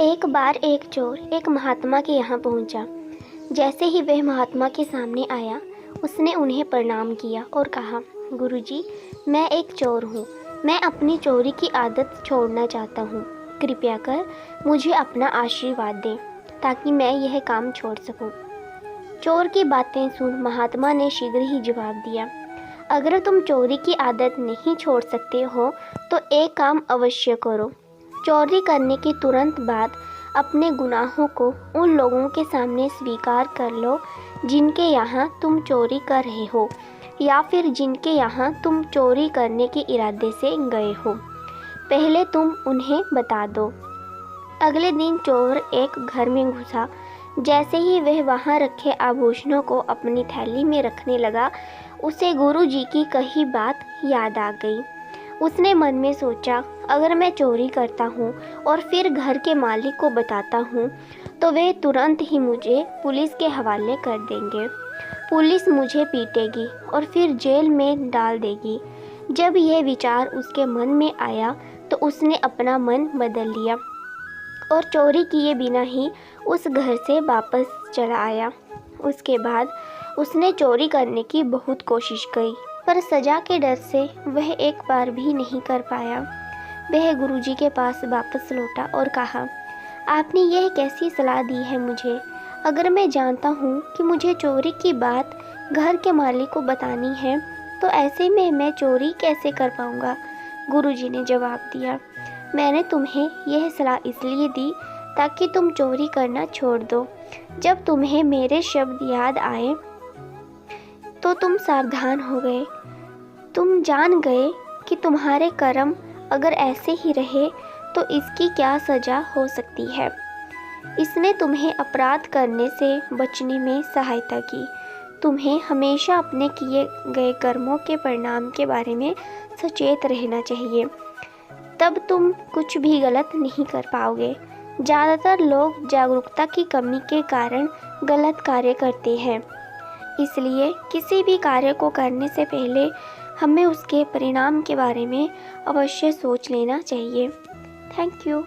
एक बार एक चोर एक महात्मा के यहाँ पहुँचा। जैसे ही वह महात्मा के सामने आया, उसने उन्हें प्रणाम किया और कहा, गुरुजी, मैं एक चोर हूँ। मैं अपनी चोरी की आदत छोड़ना चाहता हूँ। कृपया कर मुझे अपना आशीर्वाद दें ताकि मैं यह काम छोड़ सकूँ। चोर की बातें सुन महात्मा ने शीघ्र ही जवाब दिया, अगर तुम चोरी की आदत नहीं छोड़ सकते हो तो एक काम अवश्य करो। चोरी करने के तुरंत बाद अपने गुनाहों को उन लोगों के सामने स्वीकार कर लो जिनके यहाँ तुम चोरी कर रहे हो या फिर जिनके यहाँ तुम चोरी करने के इरादे से गए हो। पहले तुम उन्हें बता दो। अगले दिन चोर एक घर में घुसा। जैसे ही वह वहाँ रखे आभूषणों को अपनी थैली में रखने लगा, उसे गुरु जी की कही बात याद आ गई। उसने मन में सोचा, अगर मैं चोरी करता हूँ और फिर घर के मालिक को बताता हूँ तो वे तुरंत ही मुझे पुलिस के हवाले कर देंगे। पुलिस मुझे पीटेगी और फिर जेल में डाल देगी। जब यह विचार उसके मन में आया तो उसने अपना मन बदल लिया और चोरी किए बिना ही उस घर से वापस चला आया। उसके बाद उसने चोरी करने की बहुत कोशिश की, पर सज़ा के डर से वह एक बार भी नहीं कर पाया। वह गुरुजी के पास वापस लौटा और कहा, आपने यह कैसी सलाह दी है मुझे? अगर मैं जानता हूँ कि मुझे चोरी की बात घर के मालिक को बतानी है तो ऐसे में मैं चोरी कैसे कर पाऊँगा? गुरुजी ने जवाब दिया, मैंने तुम्हें यह सलाह इसलिए दी ताकि तुम चोरी करना छोड़ दो। जब तुम्हें मेरे शब्द याद आए तो तुम सावधान हो गए। तुम जान गए कि तुम्हारे कर्म अगर ऐसे ही रहे तो इसकी क्या सज़ा हो सकती है। इसने तुम्हें अपराध करने से बचने में सहायता की। तुम्हें हमेशा अपने किए गए कर्मों के परिणाम के बारे में सचेत रहना चाहिए, तब तुम कुछ भी गलत नहीं कर पाओगे। ज़्यादातर लोग जागरूकता की कमी के कारण गलत कार्य करते हैं, इसलिए किसी भी कार्य को करने से पहले हमें उसके परिणाम के बारे में अवश्य सोच लेना चाहिए। Thank you.